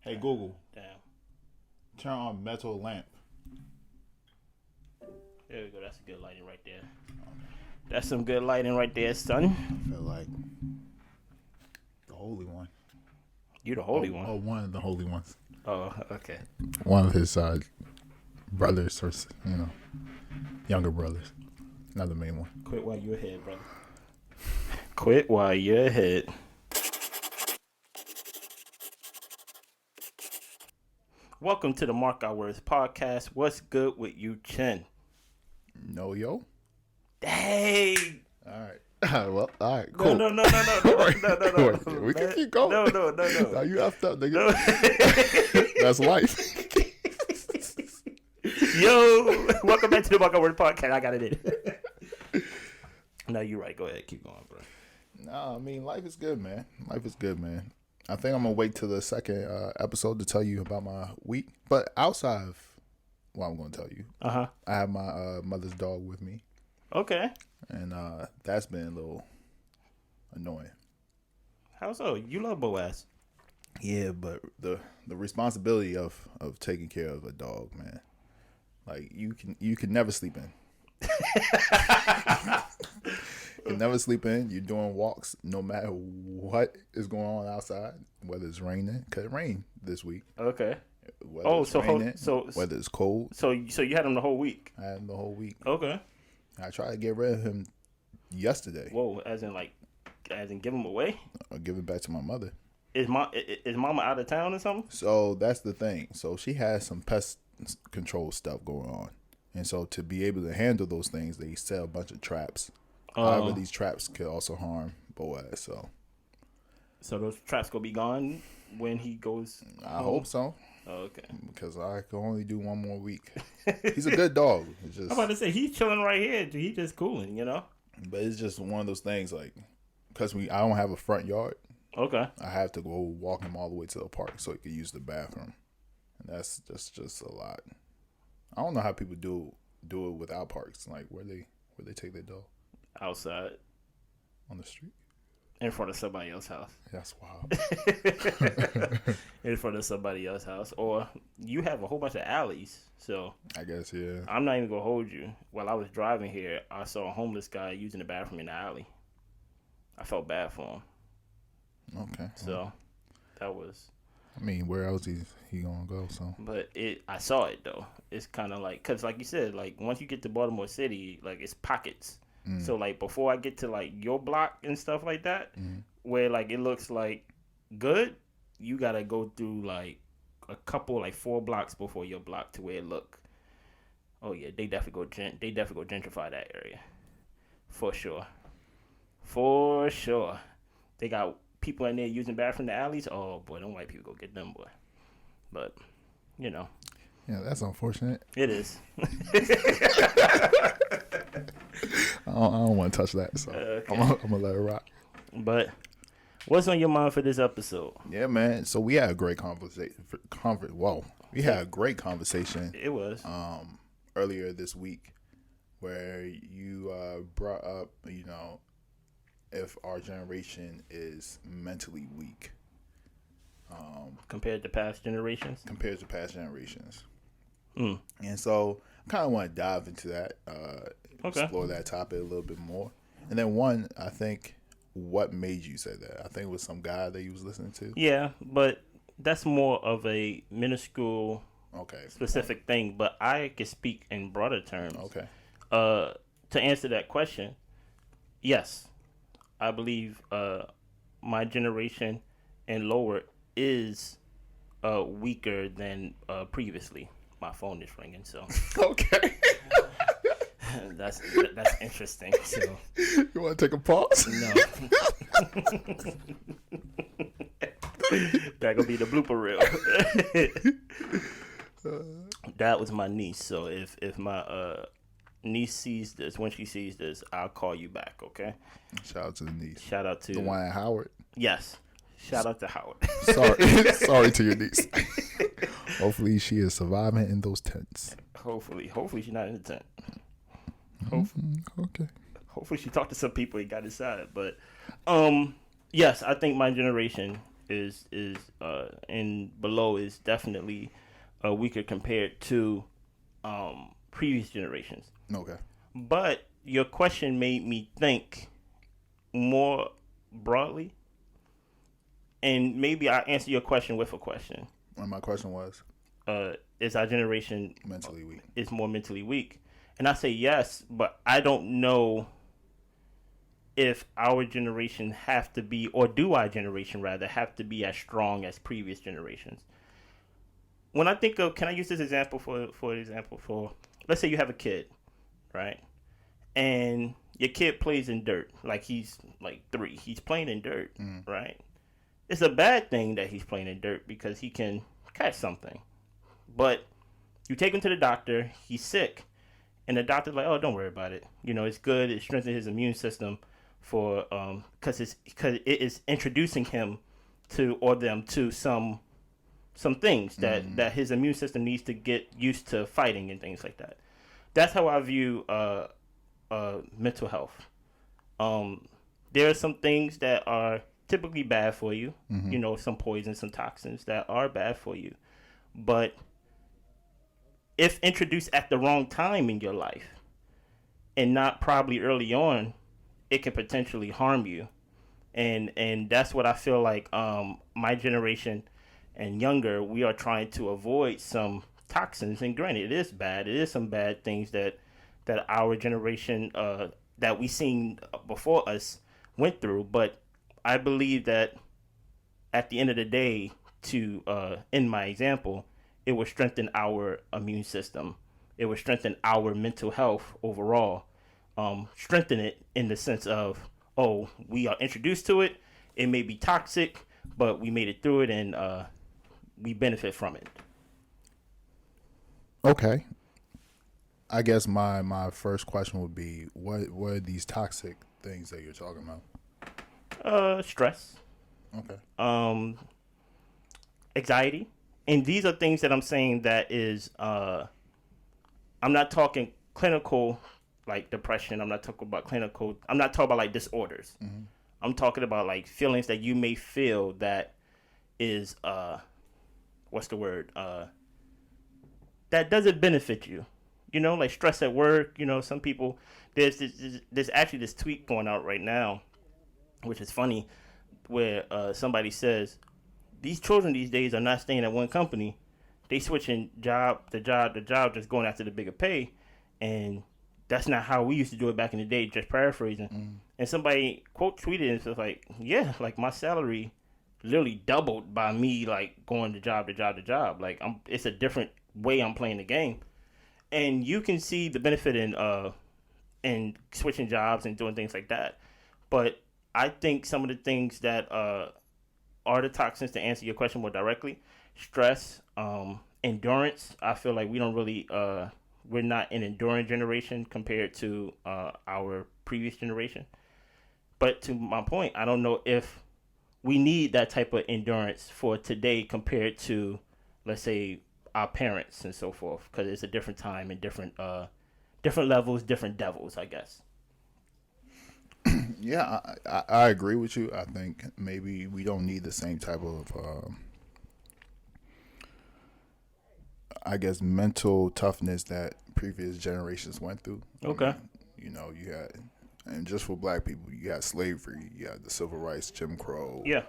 Hey Google, Damn. turn on metal lamp. There we go. That's a good lighting right there. That's some good lighting right there, son. I feel like the holy one. You the holy one. Oh, one of the holy ones. Oh, okay. One of his brothers, or younger brothers. Not the main one. Quit while you're ahead, brother. Quit while you're ahead. Welcome to the Mark Our Words podcast. What's good with you, Chin? No, yo. Hey. All right. Well, all right. Cool. No. Wait, we can keep going. No. Now you effed up, nigga. That's life. Yo, welcome back to the Mark Our Words podcast. I got it in. No, you're right. Go ahead. Keep going, bro. Nah, I mean, life is good, man. Life is good, man. I think I'm going to wait till the second episode to tell you about my week. But outside of what I'm going to tell you, I have my mother's dog with me. Okay. And that's been a little annoying. How so? You love Boaz. Yeah, but the responsibility of taking care of a dog, man. Like, you can never sleep in. You can never sleep in. You're doing walks no matter what is going on outside, whether it's raining. Because it rained this week. Okay. Whether it's raining, whether it's cold. So you had him the whole week? I had him the whole week. Okay. I tried to get rid of him yesterday. Whoa, as in give him away? Or give it back to my mother. Is mama out of town or something? So that's the thing. So she has some pest control stuff going on. And so to be able to handle those things, they set a bunch of traps. However, these traps could also harm Boaz. So those traps gonna be gone when he goes I hope so. Oh, okay. Because I can only do one more week. He's a good dog. It's just, I'm about to say, he's chilling right here. He just cooling, you know? But it's just one of those things, like, because I don't have a front yard. Okay. I have to go walk him all the way to the park so he could use the bathroom. And that's just a lot. I don't know how people do it without parks. Like, where they take their dog. Outside. On the street. In front of somebody else's house. That's wild. In front of somebody else's house. Or you have a whole bunch of alleys. So I guess, yeah. I'm not even going to hold you. While I was driving here, I saw a homeless guy using the bathroom in the alley. I felt bad for him. Okay. So that was... I mean, where else he going to go, so... But I saw it, though. It's kind of like... Because like you said, like, once you get to Baltimore City, like, it's pockets. So, like, before I get to, like, your block and stuff like that, where, like, it looks, like, good, you got to go through, like, a couple, like, 4 blocks before your block to where it look. Oh, yeah, they definitely go gentrify that area. For sure. For sure. They got people in there using bathroom in the alleys. Oh, boy, them white people go get them, boy. But, you know. Yeah, that's unfortunate. It is. I don't want to touch that, so okay. I'm going to let it rock. But what's on your mind for this episode? Yeah, man. So we had a great conversation. We had a great conversation. It was. Earlier this week where you brought up, if our generation is mentally weak. Compared to past generations? Compared to past generations. And so I kind of want to dive into that, explore that topic a little bit more. And then I think, what made you say that? I think it was some guy that you was listening to. Yeah, but that's more of a minuscule, specific thing. But I can speak in broader terms. Okay. To answer that question, yes, I believe my generation and lower is weaker than previously. My phone is ringing, so okay. that's interesting. So you want to take a pause? No. That gonna be the blooper reel. That was my niece. So if my niece sees this, when she sees this, I'll call you back. Okay. Shout out to the niece. Shout out to the one at Howard. Yes. Shout out to Howard. Sorry to your niece. Hopefully she is surviving in those tents. Hopefully she's not in the tent. Okay. Hopefully she talked to some people and got inside. But yes, I think my generation is and below is definitely weaker compared to previous generations. Okay. But your question made me think more broadly, and maybe I answer your question with a question. And my question was, is our generation mentally weak? Is more mentally weak? And I say yes, but I don't know if our generation have to be, or do our generation rather have to be as strong as previous generations. When I think of, can I use this example for let's say you have a kid, right? And your kid plays in dirt, like he's like 3. He's playing in dirt, right? It's a bad thing that he's playing in dirt because he can catch something. But you take him to the doctor, he's sick, and the doctor's like, "Oh, don't worry about it. You know, it's good. It strengthens his immune system for because it is introducing him to or them to some things that his immune system needs to get used to fighting and things like that." That's how I view mental health. There are some things that are typically bad for you. You know, some poisons, some toxins that are bad for you, but if introduced at the wrong time in your life and not probably early on, it can potentially harm you. And that's what I feel like my generation and younger, we are trying to avoid some toxins. And granted, it is bad. It is some bad things that our generation that we seen before us went through. But I believe that at the end of the day, to in my example, it will strengthen our immune system. It will strengthen our mental health overall. Strengthen it in the sense of, oh, we are introduced to it. It may be toxic, but we made it through it, and we benefit from it. Okay. I guess my first question would be, what are these toxic things that you're talking about? Stress. Okay. Anxiety. And these are things that I'm saying that is, I'm not talking clinical, like depression. I'm not talking about clinical. I'm not talking about like disorders. I'm talking about like feelings that you may feel that is, what's the word? That doesn't benefit you. You know, like stress at work. You know, some people, there's actually this tweet going out right now, which is funny, where somebody says, these children these days are not staying at one company. They switching job to job, just going after the bigger pay. And that's not how we used to do it back in the day, just paraphrasing. And somebody quote tweeted and was like, yeah, like my salary literally doubled by me like going to job to job to job. Like it's a different way I'm playing the game. And you can see the benefit in switching jobs and doing things like that. But I think some of the things that are the toxins, to answer your question more directly, stress, endurance. I feel like we don't really, we're not an enduring generation compared to our previous generation. But to my point, I don't know if we need that type of endurance for today compared to, let's say, our parents and so forth, because it's a different time and different levels, different devils, I guess. Yeah, I agree with you. I think maybe we don't need the same type of, I guess, mental toughness that previous generations went through. Okay. You know, you had, and just for black people, you had slavery, you had the civil rights, Jim Crow, Yeah.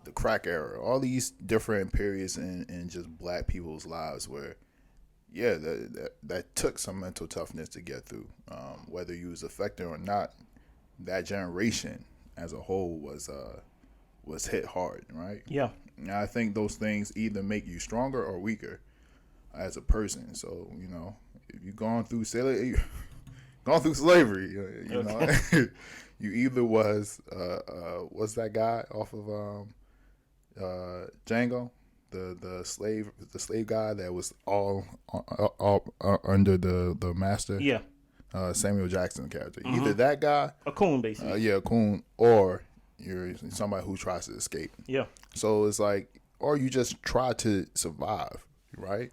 The crack era, all these different periods in just black people's lives where, yeah, that took some mental toughness to get through. Whether you was affected or not, that generation as a whole was hit hard, right? Yeah. And I think those things either make you stronger or weaker as a person. So, you know, if you've gone through slavery, you know, you either was what's that guy off of Django, the slave guy that was all under the master. Yeah. Samuel Jackson character. Either that guy, a coon, basically. a coon, or you're somebody who tries to escape. Yeah. So it's like, or you just try to survive, right?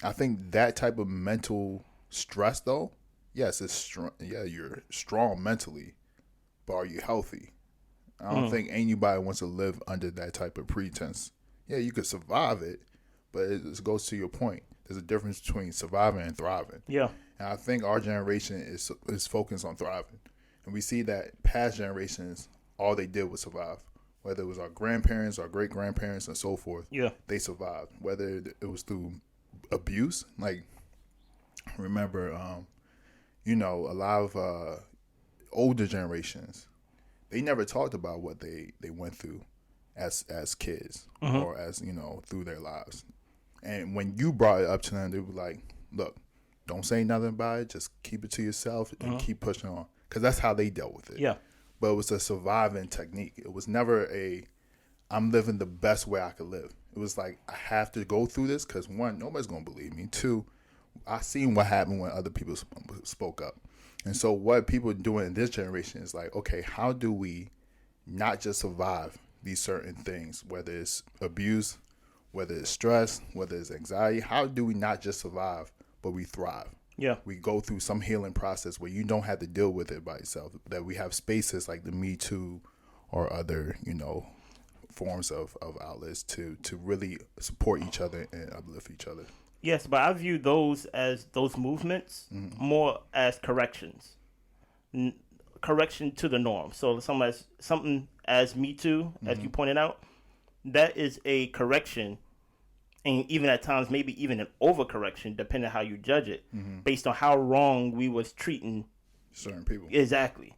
I think that type of mental stress, though, yes, it's strong. Yeah, you're strong mentally, but are you healthy? I don't think anybody wants to live under that type of pretense. Yeah, you could survive it, but it goes to your point. There's a difference between surviving and thriving. Yeah. And I think our generation is focused on thriving. And we see that past generations, all they did was survive. Whether it was our grandparents, our great-grandparents, and so forth, they survived. Whether it was through abuse, like, remember, a lot of older generations, they never talked about what they went through as kids or as, through their lives. And when you brought it up to them, they were like, look, don't say nothing about it. Just keep it to yourself and keep pushing on. Because that's how they dealt with it. Yeah. But it was a surviving technique. It was never I'm living the best way I could live. It was like, I have to go through this because, one, nobody's going to believe me. Two, I seen what happened when other people spoke up. And so what people are doing in this generation is like, okay, how do we not just survive these certain things, whether it's abuse, whether it's stress, whether it's anxiety? How do we not just survive, but we thrive? Yeah. We go through some healing process where you don't have to deal with it by yourself, that we have spaces like the Me Too or other, forms of outlets to really support each other and uplift each other. Yes, but I view those movements more as corrections. Correction to the norm. So something as Me Too, as you pointed out, that is a correction. And even at times, maybe even an overcorrection, depending on how you judge it, based on how wrong we was treating certain people. Exactly.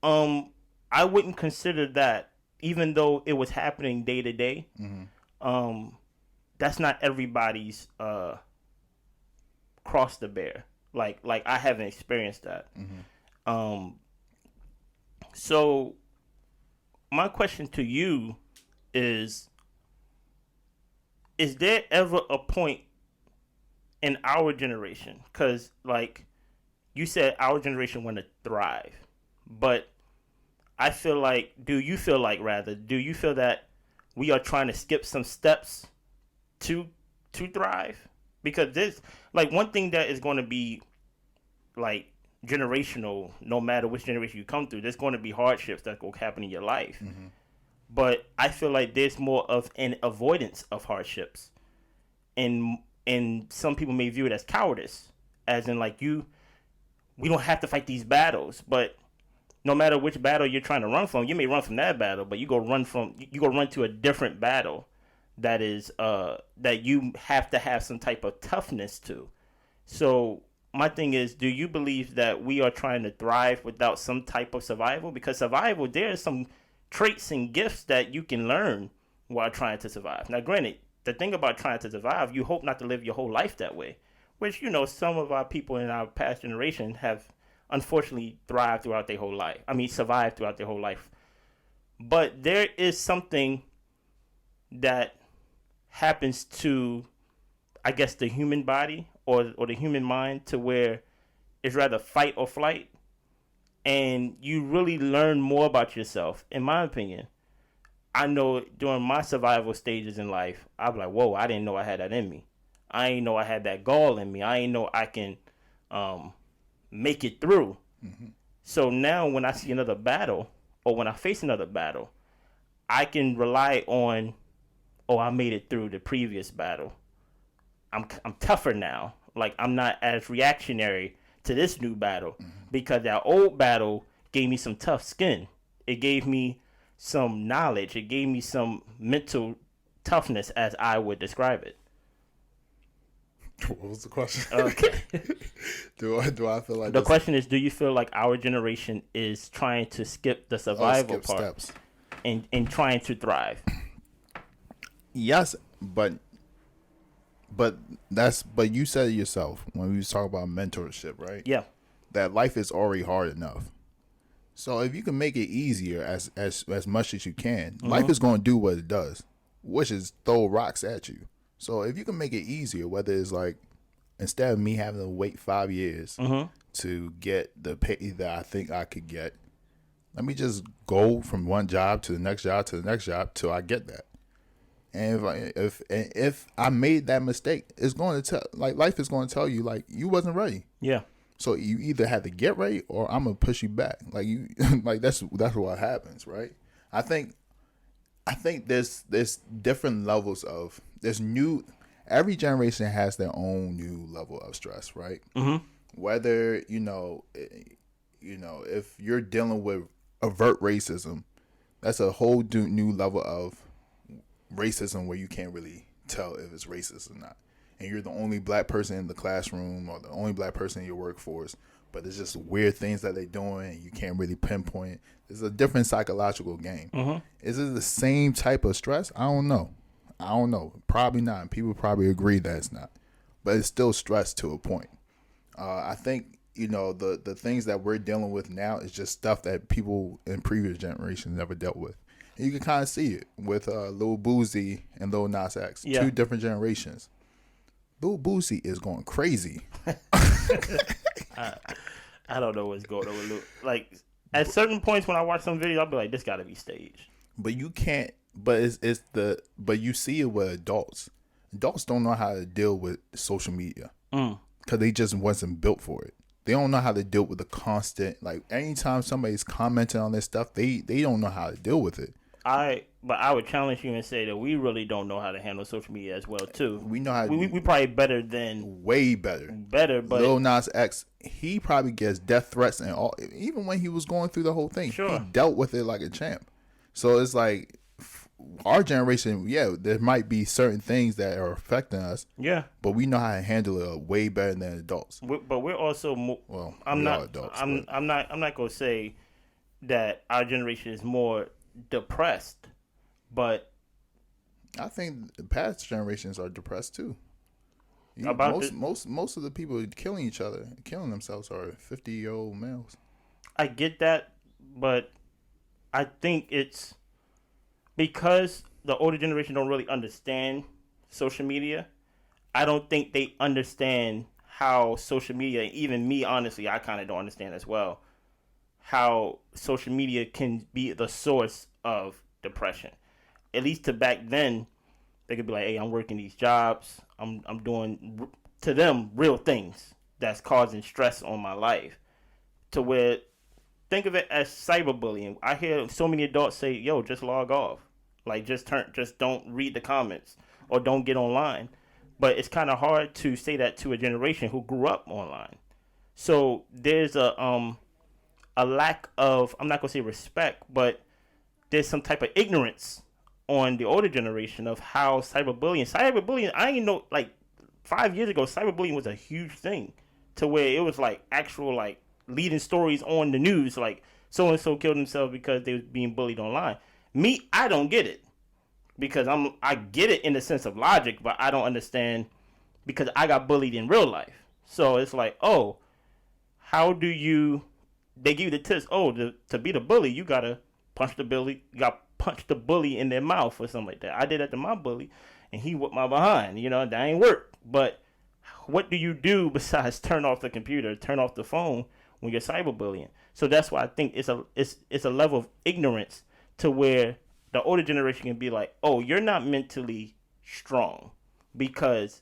I wouldn't consider that, even though it was happening day to day. That's not everybody's cross to bear. Like I haven't experienced that. So my question to you is there ever a point in our generation, because like you said, our generation want to thrive, but I feel like, do you feel that we are trying to skip some steps to thrive? Because this, like, one thing that is going to be like generational, no matter which generation you come through, there's going to be hardships that will happen in your life. But I feel like there's more of an avoidance of hardships. And some people may view it as cowardice. As in, like, we don't have to fight these battles. But no matter which battle you're trying to run from, you may run from that battle, but you go run to a different battle that is that you have to have some type of toughness to. So my thing is, do you believe that we are trying to thrive without some type of survival? Because survival, there is some traits and gifts that you can learn while trying to survive. Now, granted, the thing about trying to survive, you hope not to live your whole life that way, which, some of our people in our past generation have unfortunately survived throughout their whole life. But there is something that happens to, I guess, the human body or the human mind, to where it's rather fight or flight. And you really learn more about yourself, in my opinion. I know during my survival stages in life, I'm like, whoa, I didn't know I had that in me. I didn't know I had that gall in me. I didn't know I can make it through. So now when I see another battle, or when I face another battle, I can rely on, I made it through the previous battle. I'm tougher now. Like, I'm not as reactionary to this new battle, because that old battle gave me some tough skin. It gave me some knowledge. It gave me some mental toughness, as I would describe it. What was the question? Okay. do I feel like the question is, do you feel like our generation is trying to skip the survival part steps and trying to thrive? Yes, but you said it yourself when we was talking about mentorship, right? Yeah. That life is already hard enough. So if you can make it easier as much as you can, life is going to do what it does, which is throw rocks at you. So if you can make it easier, whether it's like, instead of me having to wait 5 years to get the pay that I think I could get, let me just go from one job to the next job to the next job till I get that. And if I made that mistake, it's going to life is going to tell you, like, you wasn't ready. Yeah. So you either have to get right or I'm gonna push you back. Like you, like that's what happens, right? I think there's different levels of every generation has their own new level of stress, right? Mm-hmm. Whether if you're dealing with overt racism, that's a whole new level of racism where you can't really tell if it's racist or not. And you're the only black person in the classroom or the only black person in your workforce, but it's just weird things that they're doing and you can't really pinpoint. It's a different psychological game. Mm-hmm. Is it the same type of stress? I don't know. Probably not. People probably agree that it's not. But it's still stress to a point. I think, the things that we're dealing with now is just stuff that people in previous generations never dealt with. And you can kind of see it with Lil Boosie and Lil Nas X. Yeah. 2 different generations. Lil Boosie is going crazy. I don't know what's going on with Lil. Like, at certain points when I watch some videos, I'll be like, this got to be staged. But you can't. But but you see it with adults. Adults don't know how to deal with social media because they just wasn't built for it. They don't know how to deal with the constant. Like anytime somebody's commenting on this stuff, they don't know how to deal with it. But I would challenge you and say that we really don't know how to handle social media as well too. We know how. We probably better than way better. Better, but Lil Nas X, he probably gets death threats and all. Even when he was going through the whole thing, sure. He dealt with it like a champ. So it's like our generation, there might be certain things that are affecting us. Yeah, but we know how to handle it way better than adults. But we're also I'm not adults. I'm not gonna say that our generation is more depressed, but I think the past generations are depressed too. Most of the people killing each other, killing themselves, are 50-year-old males. I get that, but I think it's because the older generation don't really understand social media. I don't think they understand how social media, even me, honestly, I kind of don't understand as well, how social media can be the source of depression. At least to back then, they could be like, hey, I'm working these jobs. I'm doing, to them, real things that's causing stress on my life. To where, think of it as cyberbullying. I hear so many adults say, yo, just log off. Like, just don't read the comments or don't get online. But it's kind of hard to say that to a generation who grew up online. So there's a lack of, I'm not going to say respect, but there's some type of ignorance on the older generation of how cyberbullying, I didn't know, like 5 years ago, cyberbullying was a huge thing to where it was like actual, like leading stories on the news, like so-and-so killed himself because they was being bullied online. Me, I don't get it because I get it in the sense of logic, but I don't understand because I got bullied in real life. So it's like, oh, how do you, they give you the tips, oh, to be the bully, you got to punch the bully in their mouth or something like that. I did that to my bully and he whipped my behind, that ain't work. But what do you do besides turn off the computer, turn off the phone when you're cyberbullying? So that's why I think it's a level of ignorance to where the older generation can be like, oh, you're not mentally strong because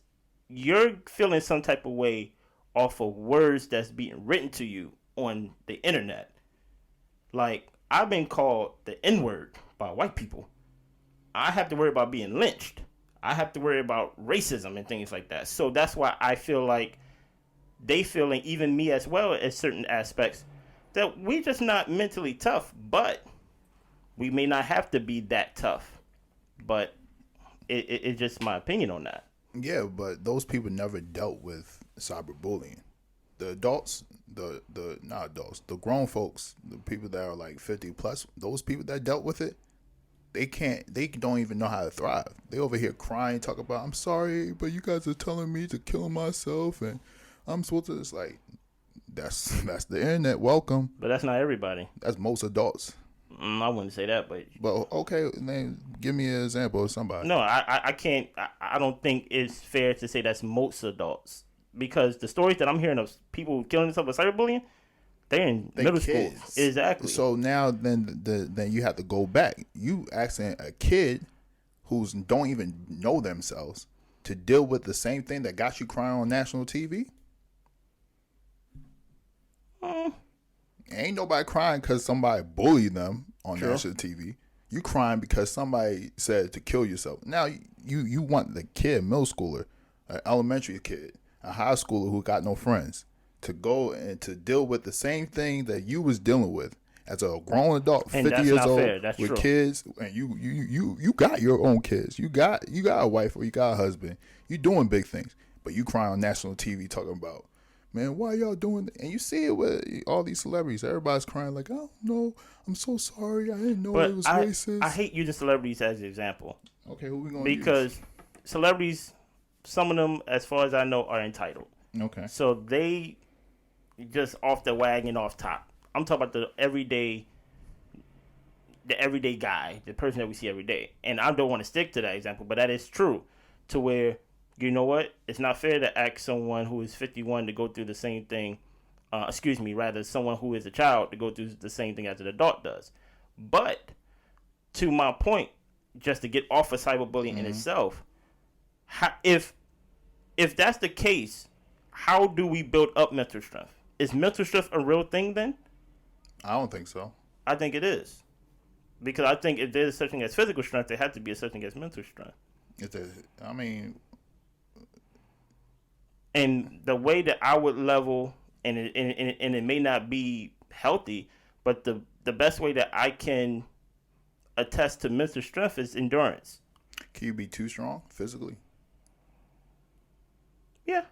you're feeling some type of way off of words that's being written to you on the internet. Like, I've been called the N-word by white people. I have to worry about being lynched. I have to worry about racism and things like that. So that's why I feel like they feel, and even me as well as certain aspects, that we just not mentally tough, but we may not have to be that tough. But it's just my opinion on that. Yeah, but those people never dealt with cyberbullying. The adults, not adults, the grown folks, the people that are like 50 plus, those people that dealt with it, they don't even know how to thrive. They over here crying, talk about, I'm sorry, but you guys are telling me to kill myself and I'm supposed to, it's like, that's the internet, welcome. But that's not everybody. That's most adults. I wouldn't say that, but okay, then give me an example of somebody. No, I can't. I don't think it's fair to say that's most adults because the stories that I'm hearing of people killing themselves with cyberbullying, they're in middle school. Exactly. So now then you have to go back. You asking a kid who's don't even know themselves to deal with the same thing that got you crying on national TV. Ain't nobody crying because somebody bullied them on True. national TV. You crying because somebody said to kill yourself. Now you want the kid, middle schooler, an elementary kid, a high schooler who got no friends, to go and to deal with the same thing that you was dealing with as a grown adult, And 50 years old, with true. kids, and you got your own kids. You got a wife or you got a husband. You doing big things, but you crying on national TV talking about, man, why y'all doing that? And you see it with all these celebrities. Everybody's crying like, I don't know. I'm so sorry. I didn't know it was racist. I hate using celebrities as an example. Okay, who we going to use? Because celebrities, some of them, as far as I know, are entitled. Okay. So they just off the wagon, off top. I'm talking about the everyday guy, the person that we see every day. And I don't want to stick to that example, but that is true. To where, you know what? It's not fair to ask someone who is 51 to go through the same thing. Someone who is a child to go through the same thing as an adult does. But to my point, just to get off of cyberbullying in itself, if that's the case, how do we build up mental strength? Is mental strength a real thing then? I don't think so. I think it is. Because I think if there's such thing as physical strength, there has to be such thing as mental strength. And the way that I would level, and it may not be healthy, but the best way that I can attest to mental strength is endurance. Can you be too strong physically? Yeah.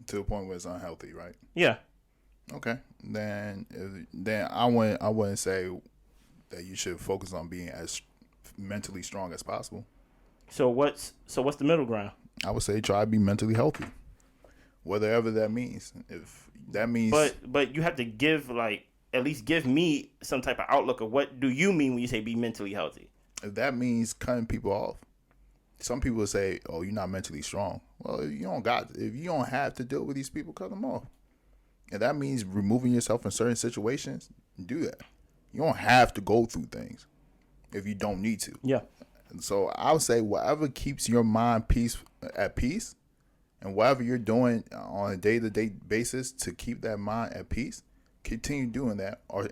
To a point where it's unhealthy, right? Yeah. Okay. Then I wouldn't say that you should focus on being as mentally strong as possible. So what's the middle ground? I would say try to be mentally healthy, whatever that means. If that means, but you have to give at least give me some type of outlook of what do you mean when you say be mentally healthy. If that means cutting people off, some people say, "Oh, you're not mentally strong." Well, if you don't have to deal with these people, cut them off. And that means removing yourself in certain situations. Do that. You don't have to go through things if you don't need to. Yeah. And so I would say whatever keeps your mind at peace, and whatever you're doing on a day-to-day basis to keep that mind at peace, continue doing that or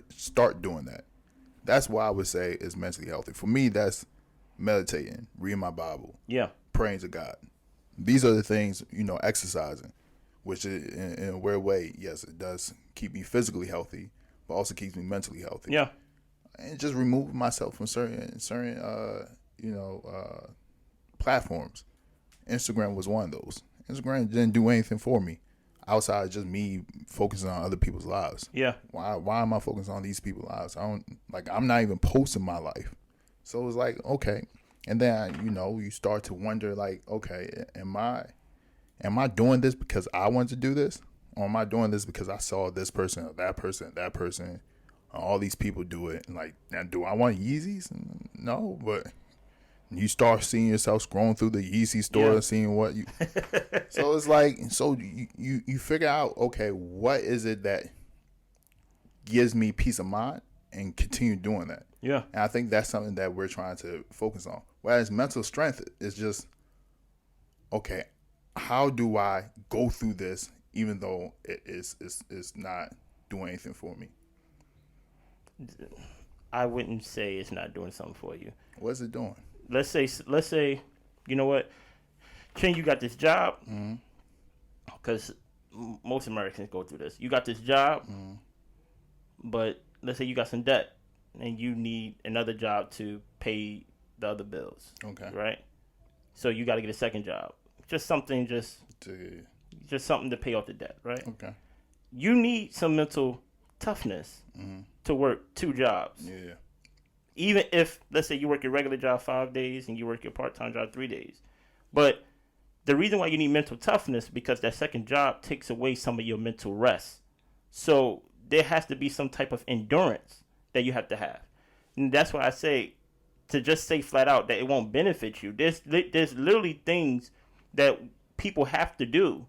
start doing that. That's why I would say is mentally healthy. For me, that's meditating, reading my Bible, praying to God. These are the things, exercising, which is, in a weird way, yes, it does keep me physically healthy, but also keeps me mentally healthy. Yeah. And just removing myself from certain platforms. Instagram was one of those. Instagram didn't do anything for me outside of just me focusing on other people's lives. Yeah. Why am I focusing on these people's lives? I'm not even posting my life. So it was like, okay. And then, you start to wonder, like, okay, am I doing this because I want to do this? Or am I doing this because I saw this person or that person, all these people do it? And like, now, do I want Yeezys? No, but you start seeing yourself scrolling through the Yeezy store and seeing what you. So it's like, you figure out, okay, what is it that gives me peace of mind, and continue doing that. Yeah. And I think that's something that we're trying to focus on. Whereas mental strength is just, okay, how do I go through this even though it's not doing anything for me? I wouldn't say it's not doing something for you. What is it doing? Let's say, you know what, Chen, you got this job, because most Americans go through this. You got this job, but let's say you got some debt, and you need another job to pay the other bills. Okay. Right? So you got to get a second job. Just something, just something to pay off the debt, right? Okay. You need some mental toughness to work two jobs. Yeah. Even if, let's say, you work your regular job 5 days and you work your part-time job 3 days. But the reason why you need mental toughness is because that second job takes away some of your mental rest. So there has to be some type of endurance that you have to have. And that's why I say, to just say flat out that it won't benefit you. There's literally things that people have to do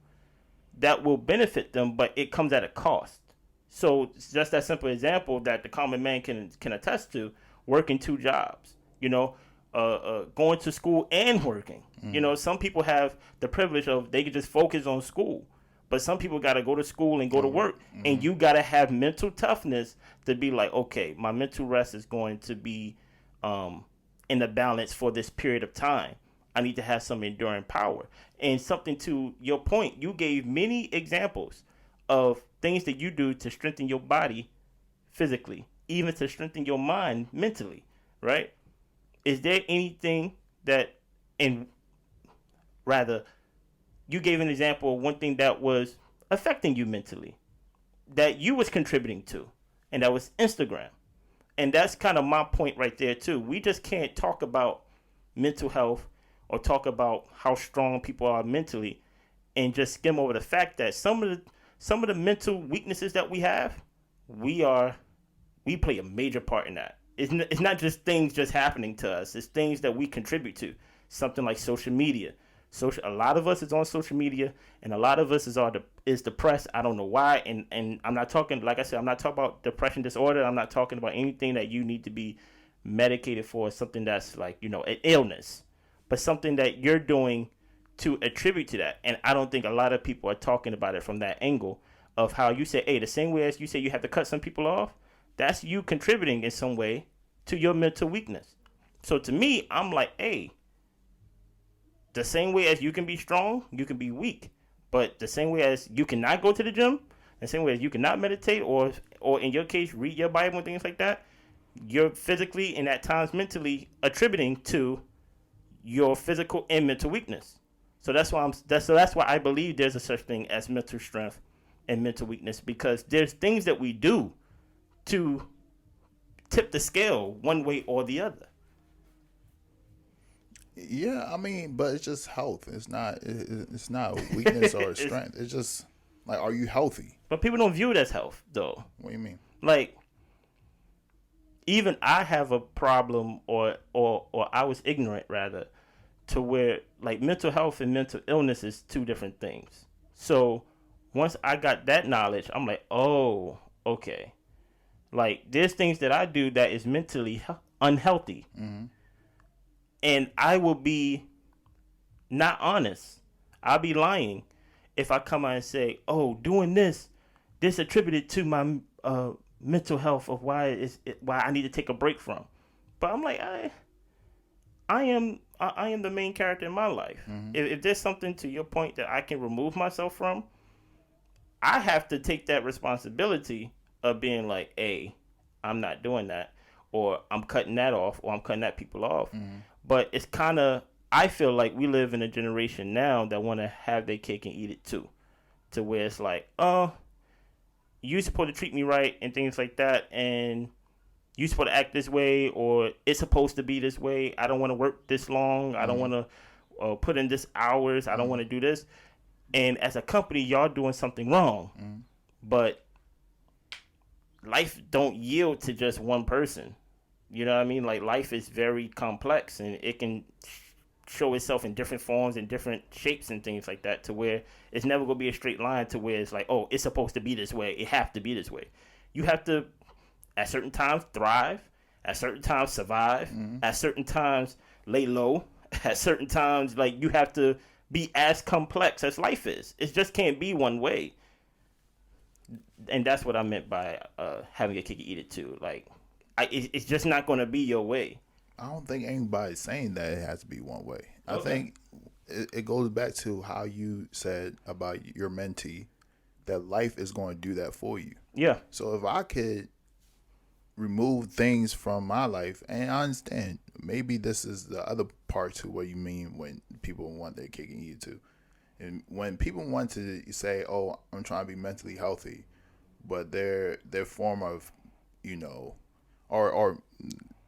that will benefit them, but it comes at a cost. So it's just that simple example that the common man can attest to. Working two jobs, going to school and working. Some people have the privilege of they can just focus on school, But some people got to go to school and go to work, and you got to have mental toughness to be like, okay, my mental rest is going to be in the balance for this period of time. I need to have some enduring power. And something to your point, you gave many examples of things that you do to strengthen your body physically, even to strengthen your mind mentally, right? Is there anything that, and rather, you gave an example of one thing that was affecting you mentally, that you was contributing to, and that was Instagram. And that's kind of my point right there too. We just can't talk about mental health or talk about how strong people are mentally and just skim over the fact that some of the mental weaknesses that we have, we play a major part in that. It's not just things just happening to us. It's things that we contribute to. Something like social media. A lot of us is on social media, and a lot of us is depressed. I don't know why. And I'm not talking, like I said, I'm not talking about depression disorder. I'm not talking about anything that you need to be medicated for, something that's like, an illness, but something that you're doing to attribute to that. And I don't think a lot of people are talking about it from that angle of how you say, hey, the same way as you say you have to cut some people off, that's you contributing in some way to your mental weakness. So to me, I'm like, hey, the same way as you can be strong, you can be weak. But the same way as you cannot go to the gym, the same way as you cannot meditate or in your case, read your Bible and things like that, you're physically and at times mentally attributing to your physical and mental weakness. So that's why I believe there's a such thing as mental strength and mental weakness, because there's things that we do to tip the scale one way or the other. Yeah, I mean, but it's just health. It's not weakness or strength. It's just like, are you healthy? But people don't view it as health, though. What do you mean? Like, even I have a problem, or I was ignorant rather, to where like mental health and mental illness is two different things. So once I got that knowledge, I'm like, oh, okay. Like, there's things that I do that is mentally unhealthy. Mm-hmm. And I will be not honest. I'll be lying if I come out and say, oh, doing this attributed to my mental health of why I need to take a break from. But I'm like, I am the main character in my life. Mm-hmm. If there's something to your point that I can remove myself from, I have to take that responsibility of being like, hey, I'm not doing that, or I'm cutting that off, or I'm cutting that people off. Mm-hmm. But it's kind of, I feel like we live in a generation now that want to have their cake and eat it too. To where it's like, oh, you're supposed to treat me right and things like that, and you're supposed to act this way, or it's supposed to be this way. I don't want to work this long. I don't want to put in this hours. I don't want to do this. And as a company, y'all doing something wrong. Mm-hmm. But life don't yield to just one person. You know what I mean? Like, life is very complex, and it can show itself in different forms and different shapes and things like that, to where it's never going to be a straight line to where it's like, oh, it's supposed to be this way. It have to be this way. You have to, at certain times, thrive. At certain times, survive. Mm-hmm. At certain times, lay low. At certain times, like, you have to be as complex as life is. It just can't be one way. And that's what I meant by having a cake and eat it too. Like, it's just not going to be your way. I don't think anybody's saying that it has to be one way. Okay. I think it goes back to how you said about your mentee, that life is going to do that for you. Yeah. So if I could remove things from my life, and I understand maybe this is the other part to what you mean when people want their cake and eat it too. And when people want to say, oh, I'm trying to be mentally healthy, but their form of, or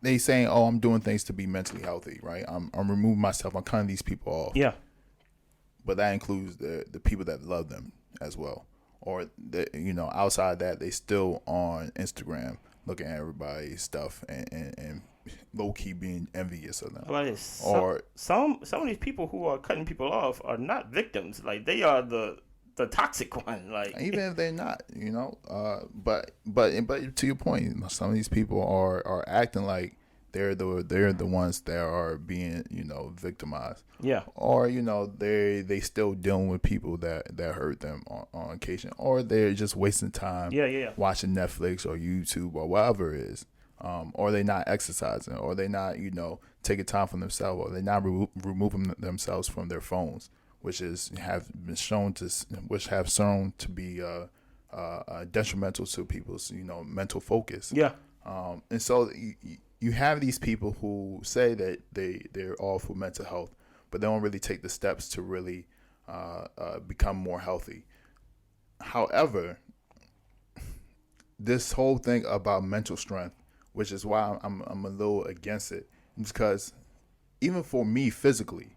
they saying, oh, I'm doing things to be mentally healthy, right? I'm removing myself. I'm cutting these people off. Yeah. But that includes the people that love them as well. Or, outside that, they still on Instagram looking at everybody's stuff and low-key being envious of them. But some of these people who are cutting people off are not victims. Like, they are the toxic one. Like, even if they're not, but to your point, some of these people are acting like they're the ones that are being, victimized. Yeah. Or, they still dealing with people that hurt them on occasion, or they're just wasting time watching Netflix or YouTube or whatever it is. Or they not exercising, or they not, taking time for themselves, or they not removing themselves from their phones, which have shown to be detrimental to people's, mental focus. Yeah. And so you have these people who say that they're all for mental health, but they don't really take the steps to really become more healthy. However, this whole thing about mental strength, which is why I'm a little against it, because even for me physically,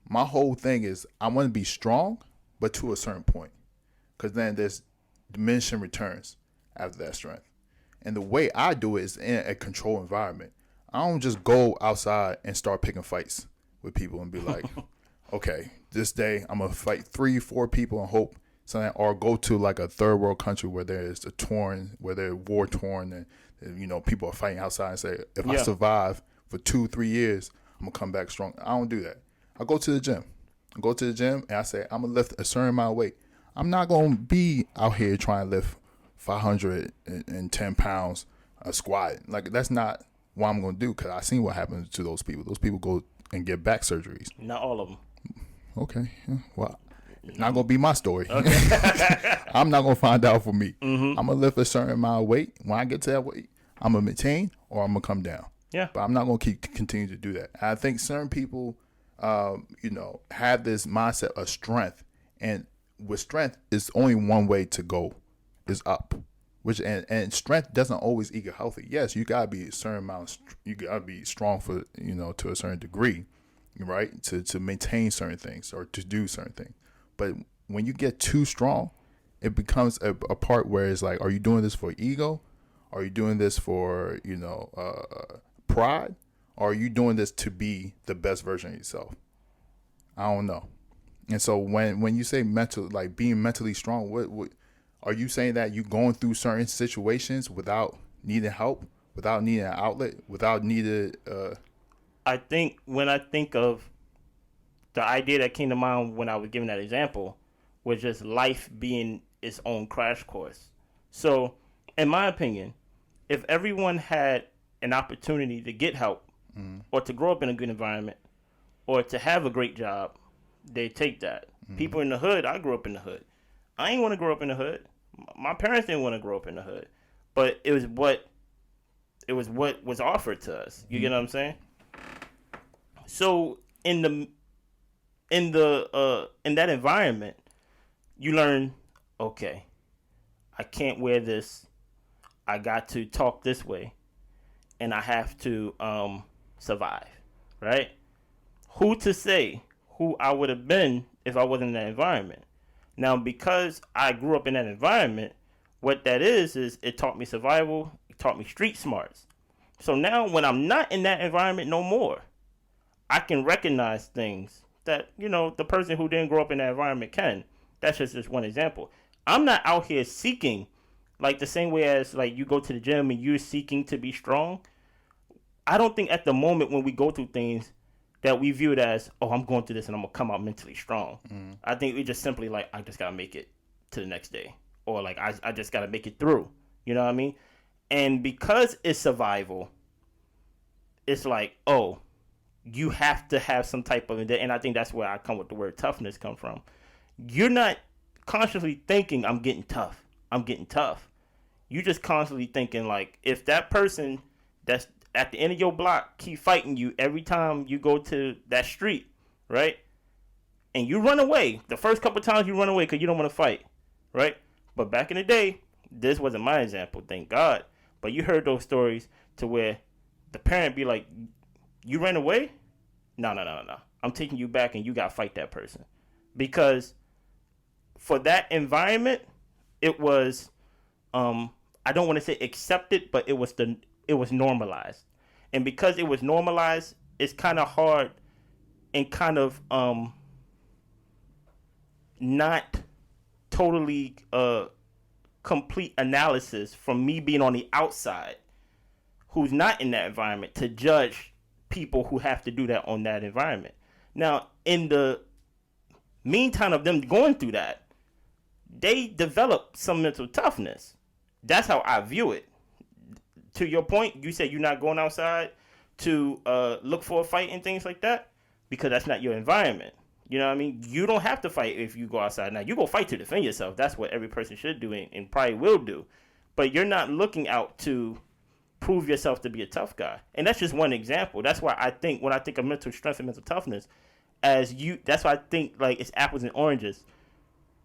my whole thing is I want to be strong, but to a certain point, because then there's diminishing returns after that strength. And the way I do it is in a controlled environment. I don't just go outside and start picking fights with people and be like, okay, this day I'm going to fight 3-4 people and hope something, or go to like a third world country where they're war torn and, people are fighting outside and say, if I survive for 2-3 years, I'm going to come back strong. I don't do that. I go to the gym. And I say, I'm going to lift a certain amount of weight. I'm not going to be out here trying to lift 510 pounds a squat. Like, that's not what I'm going to do, because I seen what happens to those people. Those people go and get back surgeries. Not all of them. Okay. Well, not going to be my story. Okay. I'm not going to find out for me. Mm-hmm. I'm going to lift a certain amount of weight. When I get to that weight, I'm going to maintain or I'm going to come down. Yeah. But I'm not going to continue to do that. I think certain people, have this mindset of strength. And with strength, it's only one way to go, is up. Which and strength doesn't always equal healthy. Yes, you gotta be a certain amount. You gotta be strong for, to a certain degree, right? To maintain certain things or to do certain things. But when you get too strong, it becomes a part where it's like, are you doing this for ego? Are you doing this for pride? Or are you doing this to be the best version of yourself? I don't know. And so when you say mental, like being mentally strong, what are you saying, that you going through certain situations without needing help, without needing an outlet, without needing? I think when I think of the idea that came to mind when I was giving that example was just life being its own crash course. So, in my opinion, if everyone had an opportunity to get help, or to grow up in a good environment, or to have a great job, they take that. People in the hood, I grew up in the hood. I ain't want to grow up in the hood. My parents didn't want to grow up in the hood, but it was what was offered to us. You get what I'm saying? So in that environment, you learn, okay, I can't wear this. I got to talk this way, and I have to survive, right? Who to say who I would have been if I wasn't in that environment? Now, because I grew up in that environment, what that is it taught me survival. It taught me street smarts. So now when I'm not in that environment no more, I can recognize things that, the person who didn't grow up in that environment can. That's just one example. I'm not out here seeking, like the same way as like you go to the gym and you're seeking to be strong. I don't think at the moment when we go through things that we view it as, oh, I'm going through this and I'm going to come out mentally strong. I think we just simply like, I just got to make it to the next day. Or like, I just got to make it through. You know what I mean? And because it's survival, it's like, oh, you have to have some type of, and I think that's where I come with the word toughness come from. You're not consciously thinking, I'm getting tough. You just constantly thinking like, if that person that's at the end of your block keep fighting you every time you go to that street, right? And you run away. The first couple times you run away because you don't want to fight, right? But back in the day, this wasn't my example, thank God. But you heard those stories to where the parent be like, you ran away? No. I'm taking you back and you got to fight that person. Because for that environment, it was, I don't want to say accepted, but it was normalized. And because it was normalized, it's kind of hard and kind of not totally complete analysis from me being on the outside who's not in that environment to judge people who have to do that on that environment. Now, in the meantime of them going through that, they develop some mental toughness. That's how I view it. To your point, you said you're not going outside to look for a fight and things like that because that's not your environment. You know what I mean? You don't have to fight if you go outside. Now, you go fight to defend yourself. That's what every person should do and probably will do. But you're not looking out to prove yourself to be a tough guy. And that's just one example. That's why I think when I think of mental strength and mental toughness, that's why I think like it's apples and oranges.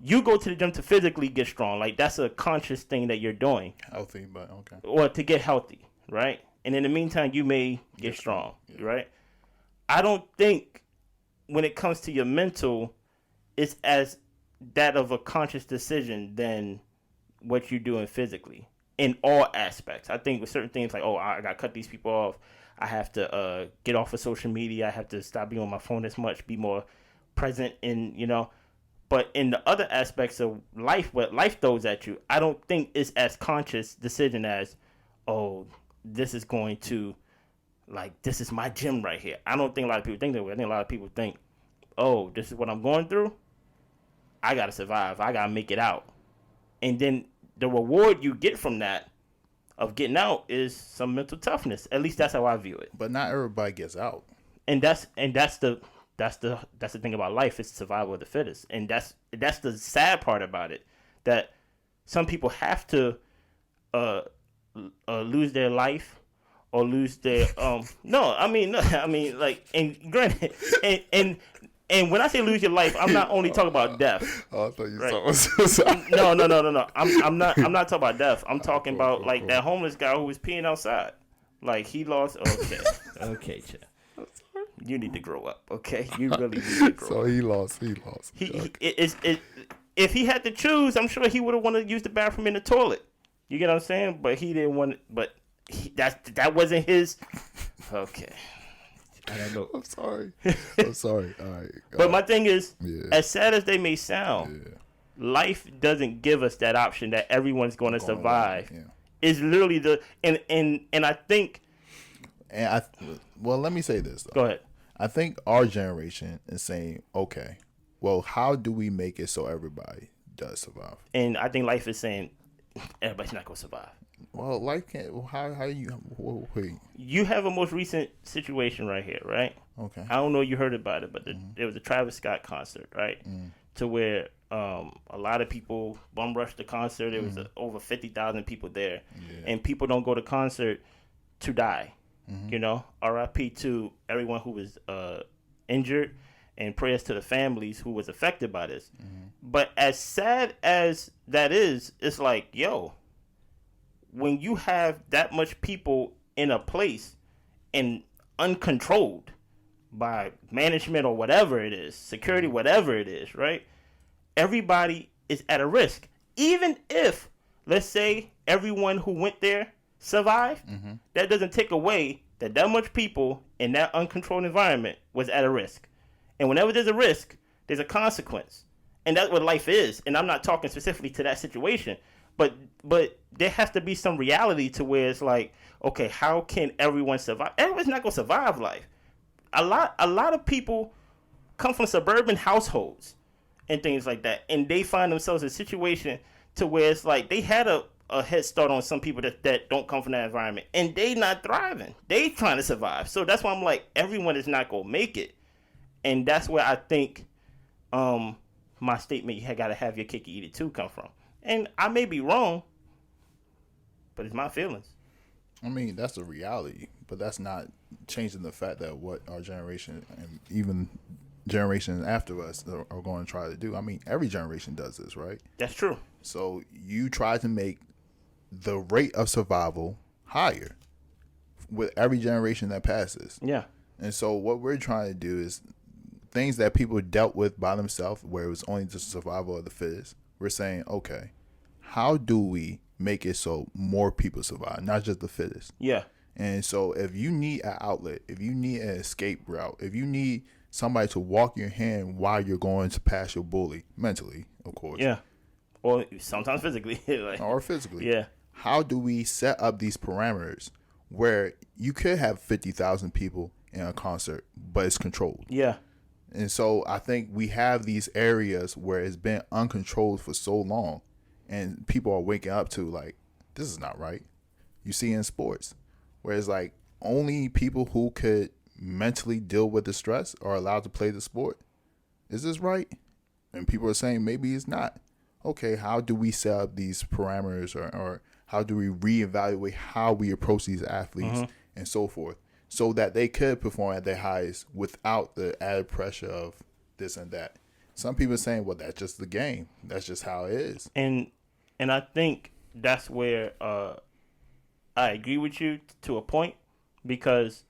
You go to the gym to physically get strong. Like that's a conscious thing that you're doing. Healthy, but okay. Or to get healthy, right? And in the meantime, you may get strong, right? I don't think when it comes to your mental, it's as that of a conscious decision than what you're doing physically in all aspects. I think with certain things like, I got to cut these people off. I have to get off of social media. I have to stop being on my phone as much, be more present in, But in the other aspects of life, what life throws at you, I don't think it's as conscious decision as, this is going to, this is my gym right here. I don't think a lot of people think that way. I think a lot of people think, this is what I'm going through. I got to survive. I got to make it out. And then the reward you get from that, of getting out, is some mental toughness. At least that's how I view it. But not everybody gets out. And that's the thing about life. It's survival of the fittest. And that's the sad part about it. That some people have to lose their life or lose their and granted and when I say lose your life, I'm not only talking about death. I thought you right? No. I'm not talking about death. I'm talking about that homeless guy who was peeing outside. Like he lost. Okay, Chad. You need to grow up. Okay, you really need to grow up. So he lost. If he had to choose, I'm sure he would have wanted to use the bathroom in the toilet. You get what I'm saying? But he didn't want. But that wasn't his. Okay. I don't know. I'm sorry. All right. But my thing is, as sad as they may sound, life doesn't give us that option that everyone's going to survive. It's literally and I think. Let me say this though. Go ahead. I think our generation is saying, okay, well, how do we make it so everybody does survive? And I think life is saying everybody's not going to survive. Well, how you wait? You have a most recent situation right here, right? Okay. I don't know if you heard about it, but there was a Travis Scott concert, right? To where a lot of people bum rushed the concert. There was over 50,000 people there, and people don't go to concert to die. R.I.P. to everyone who was injured, and prayers to the families who was affected by this. But as sad as that is, it's like, when you have that much people in a place and uncontrolled by management or whatever it is, security, whatever it is, right? Everybody is at a risk. Even if, let's say, everyone who went there survived, that doesn't take away that much people in that uncontrolled environment was at a risk. And whenever there's a risk, there's a consequence. And that's what life is. And I'm not talking specifically to that situation. But there has to be some reality to where it's like, okay, how can everyone survive? Everyone's not gonna survive life. A lot of people come from suburban households and things like that, and they find themselves in a situation to where it's like they had a head start on some people that don't come from that environment, and they not thriving. They trying to survive. So that's why I'm like, everyone is not gonna make it, and that's where I think my statement, you gotta have your cake and eat it too, come from. And I may be wrong, but it's my feelings. I mean, that's the reality, but that's not changing the fact that what our generation and even generations after us are going to try to do. I mean, every generation does this, right? That's true. So you try to make the rate of survival higher with every generation that passes. Yeah. And so what we're trying to do is things that people dealt with by themselves, where it was only just survival of the fittest. We're saying, okay, how do we make it so more people survive, not just the fittest? Yeah. And so if you need an outlet, if you need an escape route, if you need somebody to walk your hand while you're going to pass your bully, mentally, of course. Yeah. Or sometimes physically. Or physically. Yeah. How do we set up these parameters where you could have 50,000 people in a concert, but it's controlled. Yeah. And so I think we have these areas where it's been uncontrolled for so long, and people are waking up to like, this is not right. You see in sports, where it's like only people who could mentally deal with the stress are allowed to play the sport. Is this right? And people are saying maybe it's not. Okay, how do we set up these parameters, or how do we reevaluate how we approach these athletes and so forth, so that they could perform at their highest without the added pressure of this and that? Some people are saying, well, that's just the game. That's just how it is. And I think that's where I agree with you to a point, because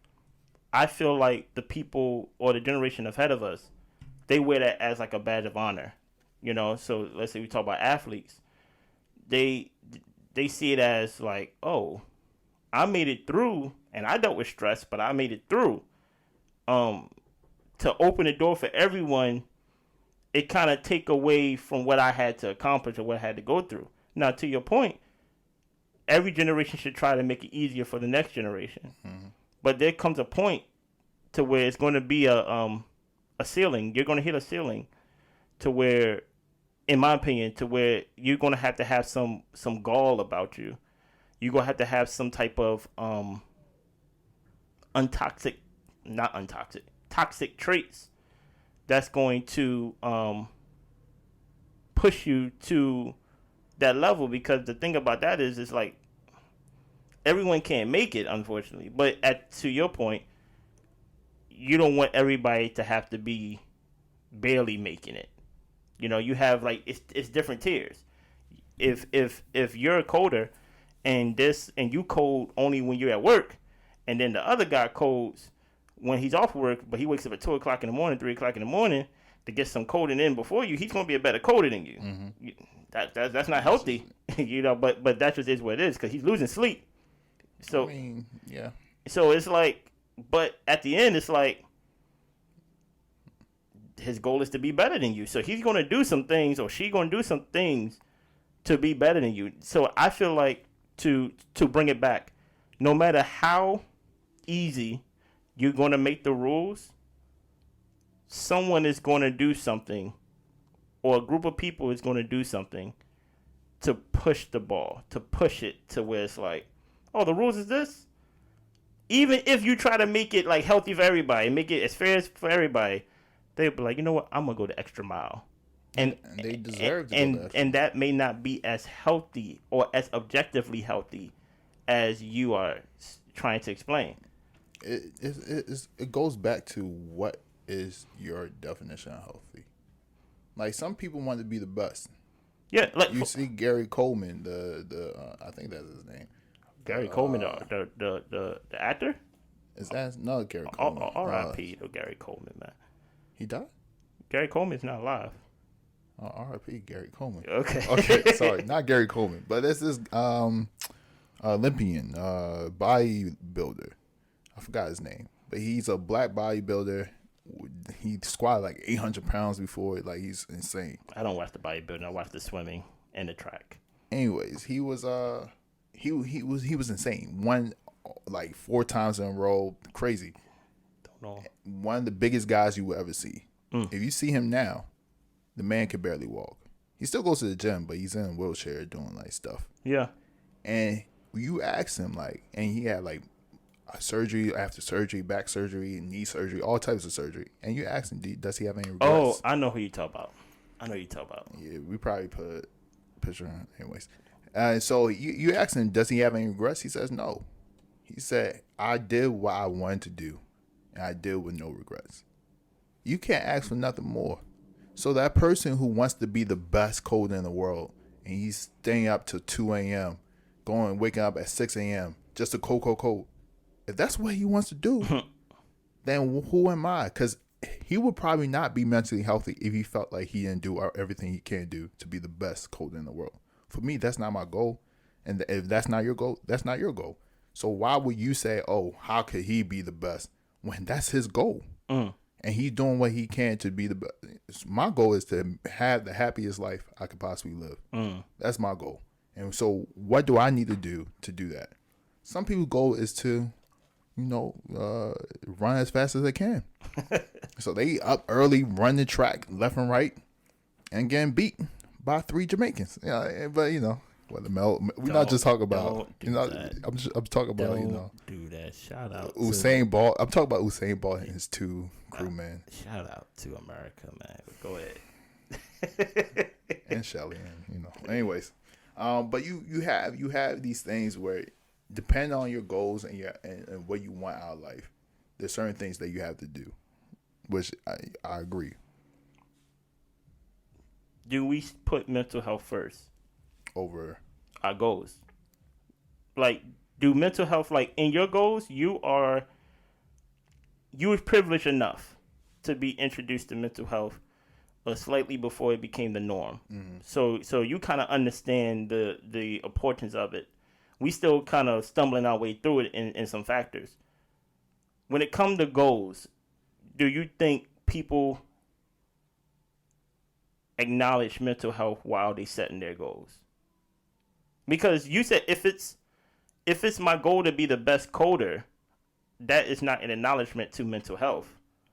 I feel like the people or the generation ahead of us, they wear that as like a badge of honor, you know. So let's say we talk about athletes, they see it as like, oh, I made it through, and I dealt with stress, but I made it through. To open the door for everyone, it kind of take away from what I had to accomplish or what I had to go through. Now, to your point, every generation should try to make it easier for the next generation, but there comes a point to where it's going to be a ceiling. You're going to hit a ceiling to where, in my opinion, to where you're going to have some gall about you. You're going to have some type of toxic traits that's going to push you to that level. Because the thing about that is, it's like everyone can't make it, unfortunately. But to your point, you don't want everybody to have to be barely making it. You know, you have like it's different tiers. If you're a coder and you code only when you're at work, and then the other guy codes when he's off work, but he wakes up at 2:00 in the morning, 3:00 in the morning to get some coding in before you, he's gonna be a better coder than you. That's not healthy, you know. But that just is what it is, because he's losing sleep. So I mean, yeah. So it's like, but at the end, it's like his goal is to be better than you. So he's going to do some things, or she's going to do some things to be better than you. So I feel like to bring it back, no matter how easy you're going to make the rules, someone is going to do something, or a group of people is going to do something to push the ball, to push it to where it's like, oh, the rules is this? Even if you try to make it like healthy for everybody, make it as fair as for everybody, they'll be like, you know what, I'm gonna go the extra mile, and they deserve to go and that may not be as healthy or as objectively healthy as you are trying to explain. It goes back to what is your definition of healthy. Like, some people want to be the best. Yeah, like you see Gary Coleman, the I think that's his name. Gary Coleman, the actor. Is that no Gary Coleman? R.I.P. to Gary Coleman, man. He died? Gary Coleman's not alive. R.I.P. Gary Coleman. Okay. Sorry, not Gary Coleman, but this is Olympian, bodybuilder. I forgot his name, but he's a black bodybuilder. He squatted like 800 pounds before. Like, he's insane. I don't watch the bodybuilding. I watch the swimming and the track. Anyways, he was insane. Won like 4 times in a row. Crazy. Don't know. One of the biggest guys you will ever see. If you see him now, the man can barely walk. He still goes to the gym, but he's in a wheelchair doing like stuff. Yeah. And you ask him, like, and he had like surgery after surgery, back surgery, knee surgery, all types of surgery. And you ask him, does he have any regrets? Oh, I know who you talk about. Yeah, we probably put a picture on. Anyways. So you ask him, does he have any regrets? He says no. He said, I did what I wanted to do, and I did with no regrets. You can't ask for nothing more. So that person who wants to be the best coder in the world, and he's staying up till 2 a.m., waking up at 6 a.m. just to code. If that's what he wants to do, then who am I? Because he would probably not be mentally healthy if he felt like he didn't do everything he can do to be the best coder in the world. For me, that's not my goal. And if that's not your goal, that's not your goal. So why would you say, oh, how could he be the best when that's his goal? And he's doing what he can to be the best. My goal is to have the happiest life I could possibly live. That's my goal. And so what do I need to do that? Some people's goal is to, run as fast as they can. So they up early, run the track left and right, and getting beat by 3 Jamaicans. Yeah, but what the we're not just talking about. I'm talking about do that. Shout out Usain Bolt. I'm talking about Usain Bolt and his 2 crewmen. Shout out to America, man. Go ahead. And Shelly, and anyways, but you have these things where, depending on your goals and what you want out of life, there's certain things that you have to do, which I agree. Do we put mental health first over our goals? Like, do mental health, like, in your goals, you was privileged enough to be introduced to mental health slightly before it became the norm. Mm-hmm. So you kind of understand the importance of it. We still kind of stumbling our way through it in some factors. When it comes to goals, do you think people acknowledge mental health while they setting their goals? Because you said if it's my goal to be the best coder, that is not an acknowledgement to mental health.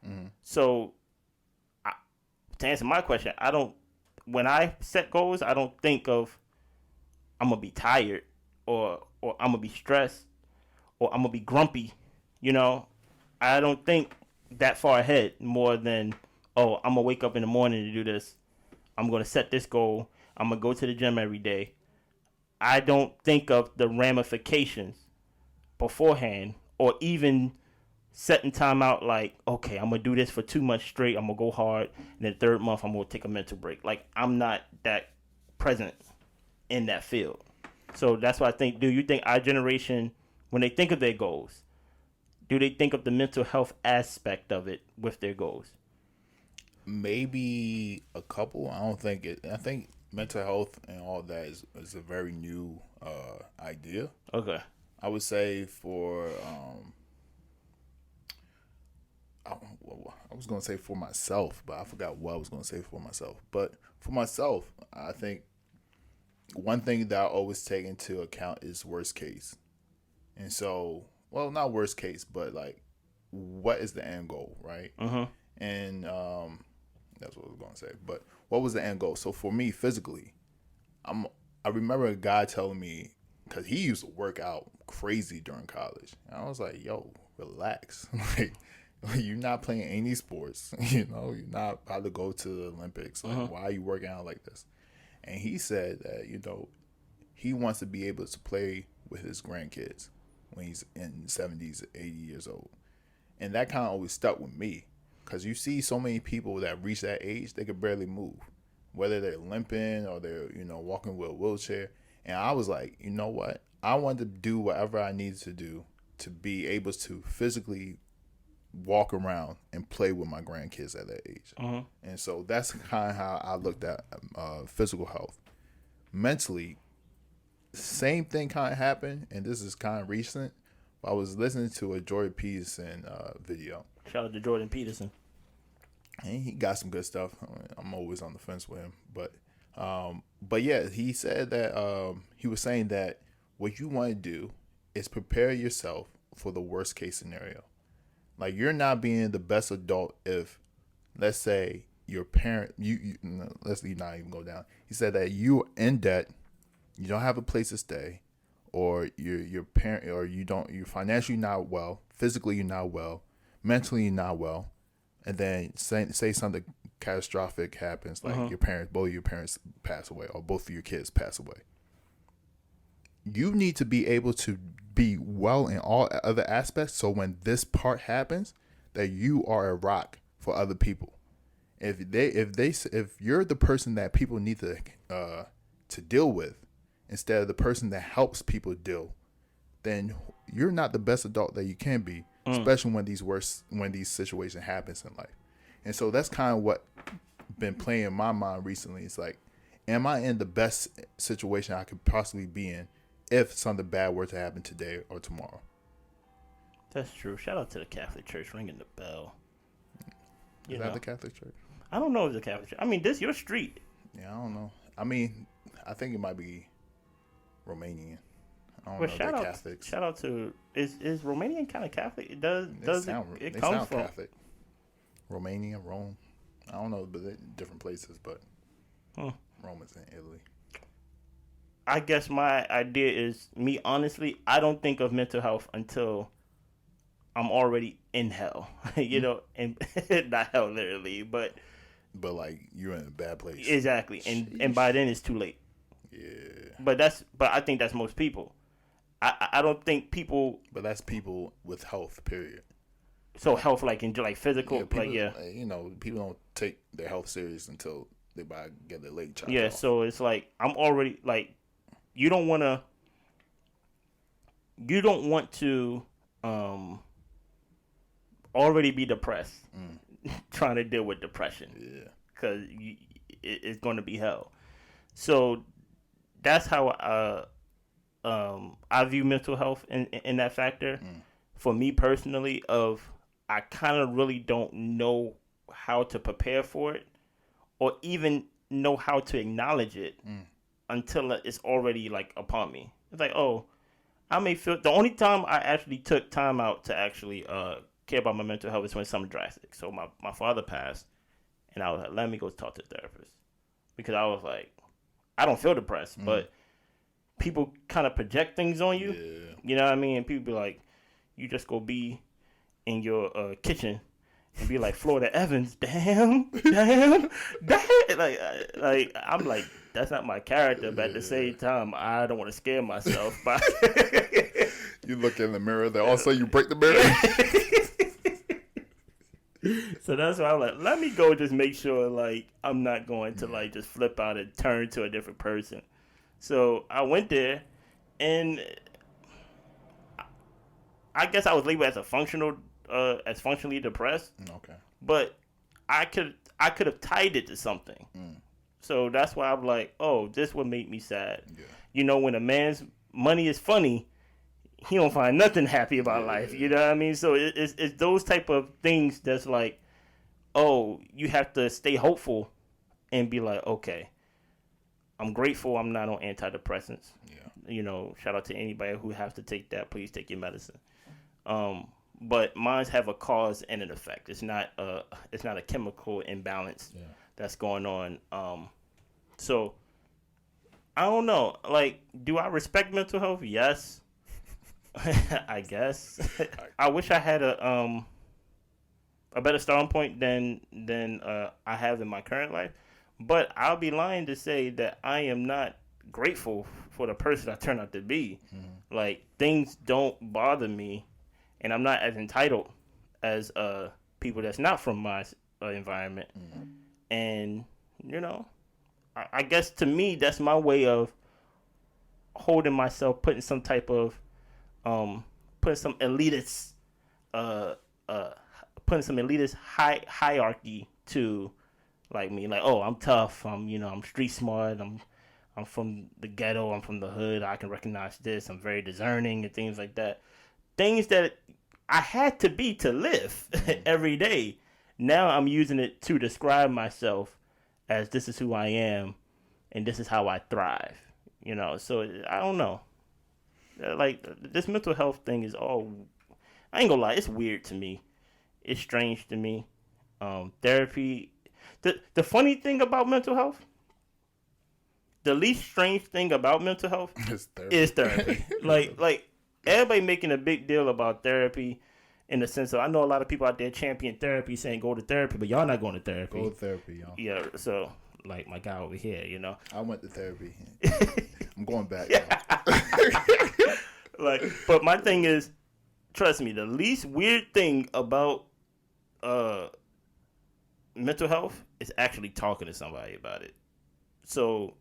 Mm-hmm. So to answer my question, when I set goals, I don't think of I'm gonna be tired or I'm gonna be stressed or I'm gonna be grumpy. I don't think that far ahead more than, I'm gonna wake up in the morning to do this. I'm gonna set this goal. I'm gonna go to the gym every day. I don't think of the ramifications beforehand, or even setting time out like, okay, I'm going to do this for 2 months straight. I'm going to go hard. And then 3rd month, I'm going to take a mental break. Like, I'm not that present in that field. So that's why I think, do you think our generation, when they think of their goals, do they think of the mental health aspect of it with their goals? Maybe a couple. I don't think it. I think mental health and all that is a very new idea. Okay. I would say for I was going to say for myself, but I forgot what I was going to say for myself. But for myself, I think one thing that I always take into account is worst case. And so, well, not worst case, but like, what is the end goal, right? Uh-huh. And that's what I was going to say. But what was the end goal? So for me, physically, I remember a guy telling me, because he used to work out crazy during college. And I was like, yo, relax. Like, you're not playing any sports. You're not about to go to the Olympics. Like, why are you working out like this? And he said that, he wants to be able to play with his grandkids when he's in 70s, 80 years old. And that kind of always stuck with me. Because you see so many people that reach that age, they could barely move. Whether they're limping or they're, walking with a wheelchair. And I was like, you know what? I wanted to do whatever I needed to do to be able to physically walk around and play with my grandkids at that age. Uh-huh. And so that's kind of how I looked at physical health. Mentally, same thing kind of happened, and this is kind of recent. I was listening to a Jordan Peterson video. Shout out to Jordan Peterson. And he got some good stuff. I'm always on the fence with him. But yeah, he said that he was saying that what you want to do is prepare yourself for the worst case scenario. Like, you're not being the best adult if, let's say, your parent, let's not even go down. He said that you're in debt, you don't have a place to stay, or your parent, or you're financially not well, physically you're not well, mentally you're not well, and then say something catastrophic happens, like both of your parents pass away, or both of your kids pass away. You need to be able to be well in all other aspects, so when this part happens, that you are a rock for other people. If you're the person that people need to deal with, instead of the person that helps people deal, then you're not the best adult that you can be, especially when these situations happens in life. And so that's kind of what been playing in my mind recently. It's like, am I in the best situation I could possibly be in if something bad were to happen today or tomorrow? That's true. Shout out to the Catholic Church ringing the bell. Is that the Catholic Church? I don't know if it's the Catholic Church. I mean, this your street. Yeah, I don't know. I mean, I think it might be Romanian. I don't know. They're Catholics. Shout out to is Romanian kind of Catholic? It does it they comes sound from Catholic. Romania, Rome. I don't know, but they're different places. But Rome is in Italy. I guess my idea is me. Honestly, I don't think of mental health until I'm already in hell. You know, and not hell literally, but like you're in a bad place. Exactly, and by then it's too late. Yeah. But I think that's most people. I don't think people. But that's people with health. Period. So health, like in like physical, people, you know, people don't take their health serious until they get their leg chopped off. So it's like I'm already like, you don't want to already be depressed, trying to deal with depression. Yeah. Because it's going to be hell. So that's how I view mental health in that factor. For me personally, I kind of really don't know how to prepare for it or even know how to acknowledge it until it's already like upon me. It's like, oh, I may feel. The only time I actually took time out to actually care about my mental health is when something drastic. So my father passed, and I was like, let me go talk to a therapist, because I was like, I don't feel depressed, but people kind of project things on you. Yeah. You know what I mean? And people be like, you just go be in your kitchen and be like Florida Evans, damn. Like I'm like, that's not my character, but at the same time, I don't want to scare myself. You look in the mirror, then also you break the mirror. So that's why I'm like, let me go just make sure like I'm not going to like just flip out and turn to a different person. So I went there, and I guess I was labeled as functionally depressed. Okay. But I could have tied it to something. So that's why I'm like, oh, this would make me sad. Yeah. You know, when a man's money is funny, he don't find nothing happy about life. You know what I mean? So it's those type of things that's like, oh, you have to stay hopeful and be like, okay, I'm grateful I'm not on antidepressants. Yeah. You know, shout out to anybody who has to take that. Please take your medicine. But mine have a cause and an effect. It's not a chemical imbalance that's going on. So I don't know. Like, do I respect mental health? Yes. I guess. I wish I had a better starting point than I have in my current life. But I'll be lying to say that I am not grateful for the person I turned out to be. Like, things don't bother me, and I'm not as entitled as people that's not from my environment. And, you know, I guess to me, that's my way of holding myself, putting some type of putting some elitist hierarchy to like me, like, oh, I'm tough, I'm street smart, I'm from the ghetto, I'm from the hood, I can recognize this, I'm very discerning and things like that. Things that I had to be to live every day. Now I'm using it to describe myself as this is who I am and this is how I thrive. You know, so I don't know. Like, this mental health thing is all, I ain't gonna lie, it's weird to me. It's strange to me. Therapy, the funny thing about mental health, the least strange thing about mental health is therapy. like everybody making a big deal about therapy in the sense of, I know a lot of people out there champion therapy, saying go to therapy, but y'all not going to therapy. Go to therapy, y'all. Yeah, so like my guy over here, you know. I went to therapy. I'm going back. Like, but my thing is, trust me, the least weird thing about mental health is actually talking to somebody about it. So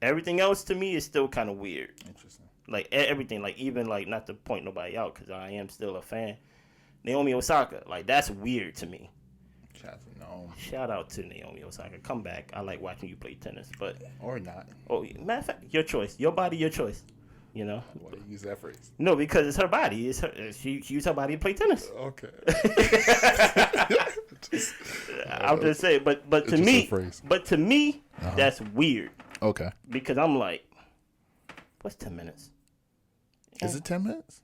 everything else to me is still kind of weird. Interesting. Like everything, like even like, not to point nobody out because I am still a fan, Naomi Osaka, like that's weird to me. Shout out to Naomi Osaka. Come back. I like watching you play tennis, but or not. Oh, matter of fact, your choice, your body, your choice. You know. Why do you use that phrase? No, because it's her body. It's her. She used her body to play tennis. Okay. I'll just say, but to me, that's weird. Okay. Because I'm like, what's 10 minutes? Is it 10 minutes?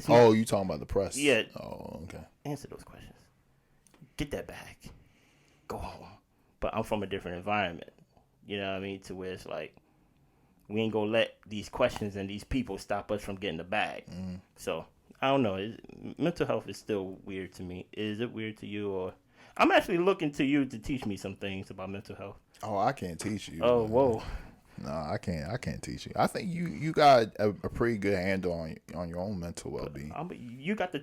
Oh, you talking about the press? Yeah. Oh, okay. Answer those questions. Get that bag. Go home. But I'm from a different environment. You know what I mean? To where it's like, we ain't gonna let these questions and these people stop us from getting the bag. So, I don't know. Mental health is still weird to me. Is it weird to you? Or I'm actually looking to you to teach me some things about mental health. Oh, I can't teach you. Oh, man. Whoa. No, I can't teach you. I think you got a pretty good handle on your own mental well-being. You got the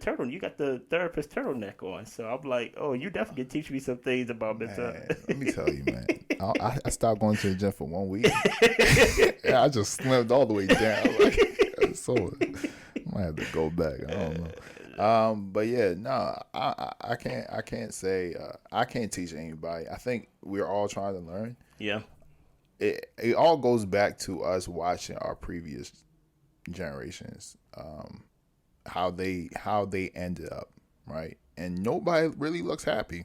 therapist turtleneck on, so I'm like, oh, you definitely can teach me some things about mental health. Let me tell you, man. I stopped going to the gym for 1 week. Yeah, I just slimmed all the way down. So I might have to go back. I don't know. But yeah, no, I can't say I can't teach anybody. I think we're all trying to learn. Yeah. It all goes back to us watching our previous generations, how they ended up, right? And nobody really looks happy,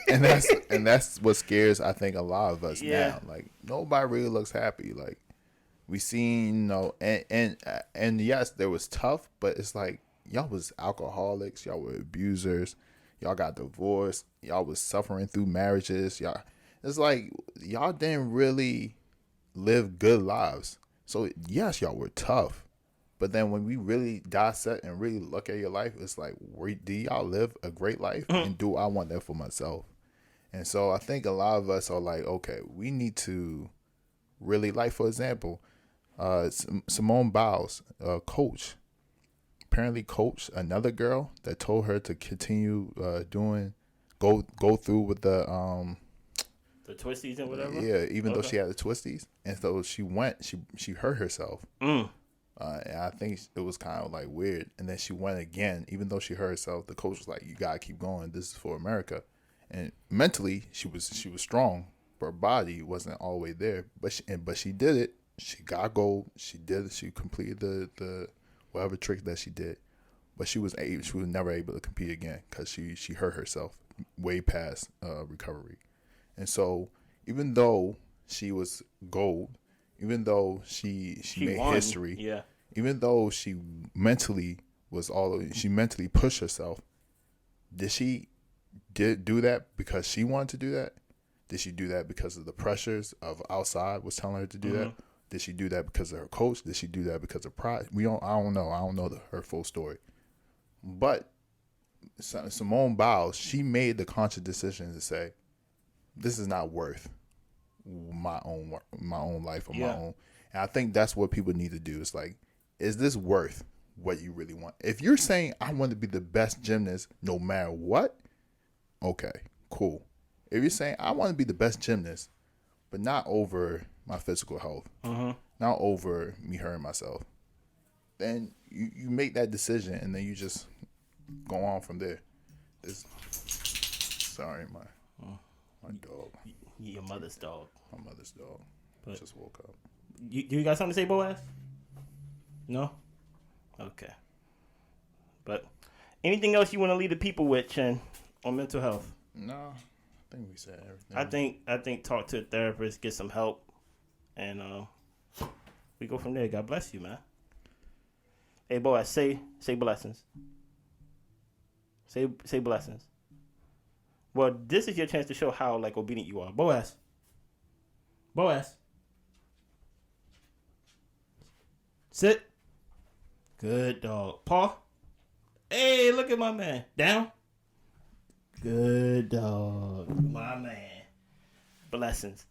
and that's what scares, I think, a lot of us now. Like, nobody really looks happy. Like, we seen, and yes, there was tough, but it's like, y'all was alcoholics, y'all were abusers, y'all got divorced, y'all was suffering through marriages, y'all. It's like, y'all didn't really live good lives. So, yes, y'all were tough. But then when we really dissect and really look at your life, it's like, do y'all live a great life? And do I want that for myself? And so I think a lot of us are like, okay, we need to really, like, for example, Simone Biles, coach, apparently coached another girl that told her to continue go through with the twisties and whatever. Yeah, even though she had the twisties, and so she hurt herself. And I think it was kind of like weird. And then she went again, even though she hurt herself. The coach was like, "You gotta keep going. This is for America." And mentally, she was strong, but her body wasn't all the way there. But she did it. She got gold. She did it. She completed the whatever trick that she did. But she was never able to compete again because she hurt herself way past recovery. And so, even though she was gold, even though she made won. History, even though she mentally pushed herself, did she do that because she wanted to do that? Did she do that because of the pressures of outside was telling her to do that? Did she do that because of her coach? Did she do that because of pride? I don't know. I don't know her full story. But Simone Biles, she made the conscious decision to say, this is not worth my own life or my own. And I think that's what people need to do. It's like, is this worth what you really want? If you're saying, I want to be the best gymnast no matter what, okay, cool. If you're saying, I want to be the best gymnast, but not over my physical health, not over me hurting myself, then you make that decision and then you just go on from there. Sorry, my dog. Your mother's dog. My mother's dog. But just woke up. You got something to say, Boaz? No? Okay. But anything else you want to leave the people with, Chen, on mental health? No. I think we said everything. I think talk to a therapist, get some help, and we go from there. God bless you, man. Hey, Boaz, say blessings. Say blessings. Well, this is your chance to show how obedient you are. Boaz. Sit. Good dog. Paw. Hey, look at my man. Down. Good dog. My man. Blessings.